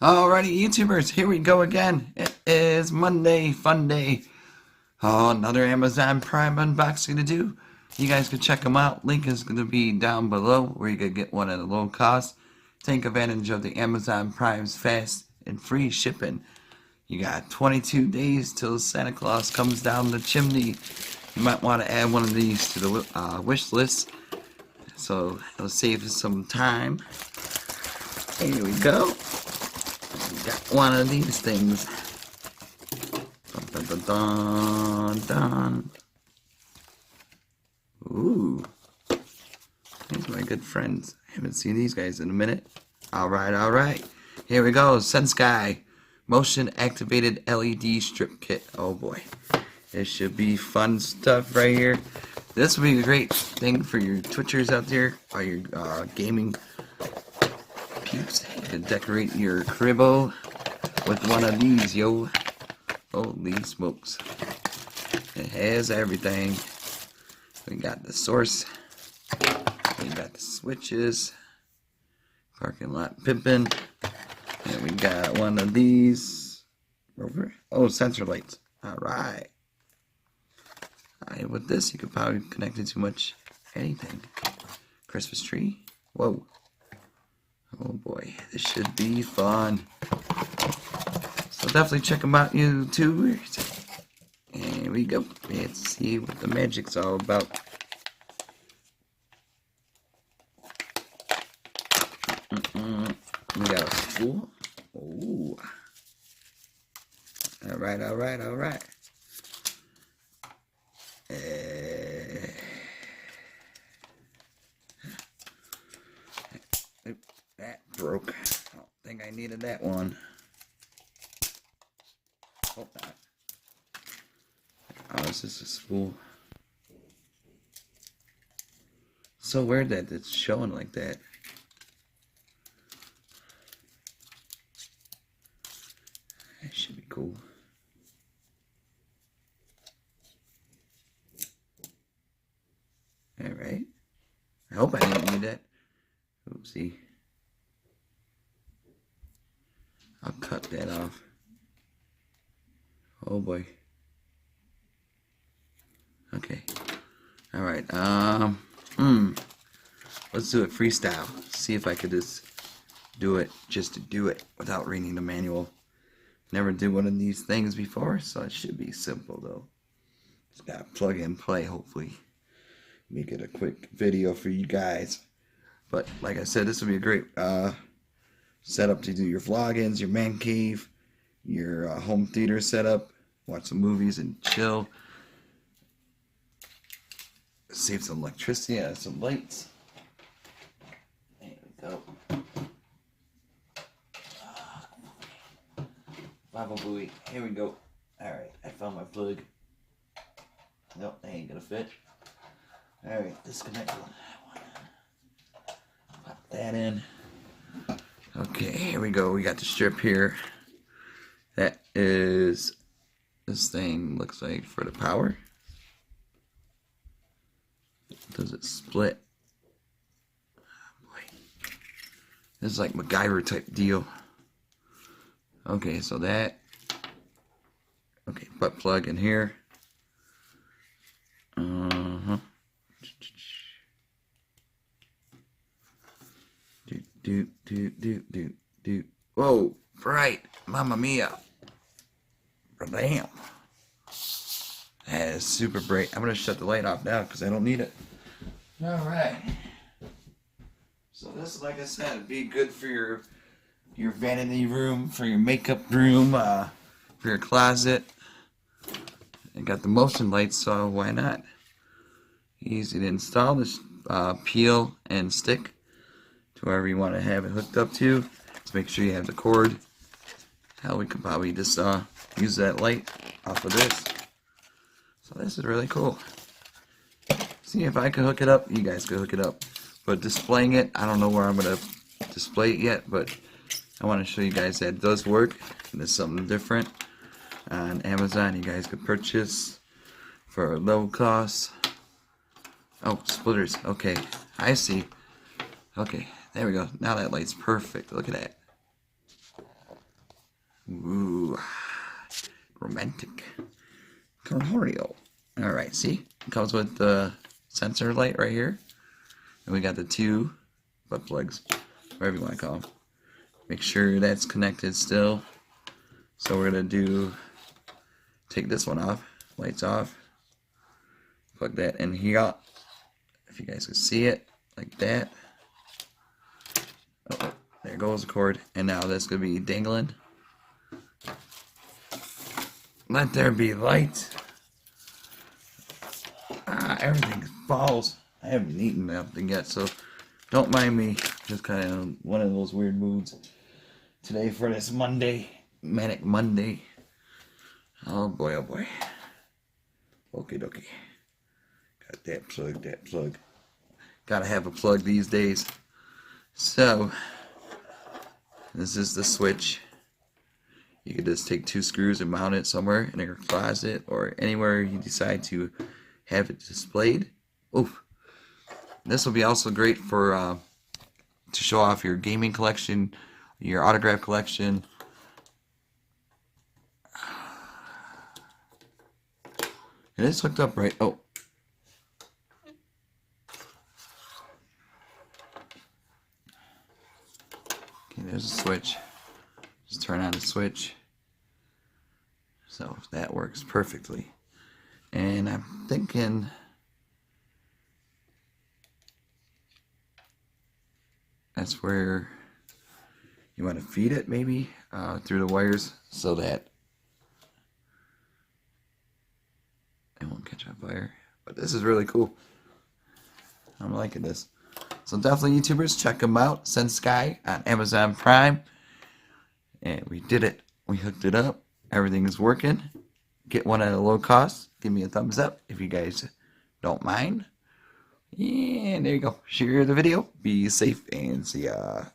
Alrighty, YouTubers, here we go again. It is Monday, fun day. Oh, another Amazon Prime unboxing to do. You guys can check them out. Link is going to be down below where you can get one at a low cost. Take advantage of the Amazon Prime's fast and free shipping. You got 22 days till Santa Claus comes down the chimney. You might want to add one of these to the wish list, so it'll save you some time. Here we go. Got one of these things. Dun, dun, dun, dun, dun. Ooh. These are my good friends. I haven't seen these guys in a minute. Alright. Here we go. Sensky. Motion activated LED strip kit. Oh boy. This should be fun stuff right here. This would be a great thing for your Twitchers out there, or your gaming peeps. You can decorate your cribbo with one of these, yo. Holy smokes. It has everything. We got the source. We got the switches. Parking lot pimpin'. And we got one of these. Oh, sensor lights. Alright. With this, you could probably connect it to much anything. Christmas tree. Whoa. Oh boy, this should be fun. So definitely check them out, YouTubers. Here we go. Let's see what the magic's all about. We got a spool. Ooh. Alright. That broke. I don't think I needed that one. Hope not. Oh, is this a spool? So weird that it's showing like that. That should be cool. Alright. I hope I didn't need that. Oopsie. I'll cut that off. Oh boy. Okay. Alright, let's do it freestyle. See if I could just do it to do it without reading the manual. Never did one of these things before, so it should be simple though. Just gotta plug and play, hopefully. Make it a quick video for you guys. But like I said, this would be a great setup to do your vlog-ins, your man cave, your home theater setup, watch some movies and chill. Save some electricity, add some lights. There we go. Baba Booey. Here we go. Alright, I found my plug. Nope, that ain't gonna fit. Alright, disconnect one. Pop that in. Okay, here we go. We got the strip here. That is, this thing looks like for the power. Does it split? Oh boy. This is like MacGyver type deal. Okay, so that. Okay, butt plug in here. Do. Whoa, bright. Mamma mia. Damn. That is super bright. I'm going to shut the light off now because I don't need it. Alright. So this, like I said, would be good for your vanity room, for your makeup room, for your closet. I got the motion lights, so why not? Easy to install. This peel and stick to wherever you want to have it hooked up to. Just make sure you have the cord. Hell, we could probably just use that light off of this. So this is really cool. See if I can hook it up, you guys can hook it up. But displaying it, I don't know where I'm going to display it yet, but I want to show you guys that it does work. And it's something different on Amazon. You guys could purchase for a low cost. Oh, splitters. Okay, I see. Okay, there we go. Now that light's perfect. Look at that. Ooh, romantic. Corporeal. Alright, see? It comes with the sensor light right here. And we got the 2 butt plugs, whatever you want to call them. Make sure that's connected still. So we're going to take this one off, lights off. Plug that in here. If you guys can see it, like that. Oh, there goes the cord. And now that's going to be dangling. Let there be light. Everything falls. I haven't eaten nothing yet, so don't mind me. Just kind of one of those weird moods today for this Monday, Manic Monday. Oh boy, oh boy. Okie dokie. Got that plug, that plug. Gotta have a plug these days. So, this is the switch. You could just take 2 screws and mount it somewhere in your closet or anywhere you decide to have it displayed. Oof. This will be also great for to show off your gaming collection, your autograph collection. It is hooked up right. Oh. Okay, there's a switch. Just turn on the switch. So that works perfectly. And I'm thinking that's where you want to feed it, maybe through the wires, so that it won't catch on fire. But this is really cool. I'm liking this. So definitely, YouTubers, check them out. Sensky on Amazon Prime. And we did it. We hooked it up. Everything is working. Get one at a low cost. Give me a thumbs up if you guys don't mind. And there you go. Share the video. Be safe and see ya.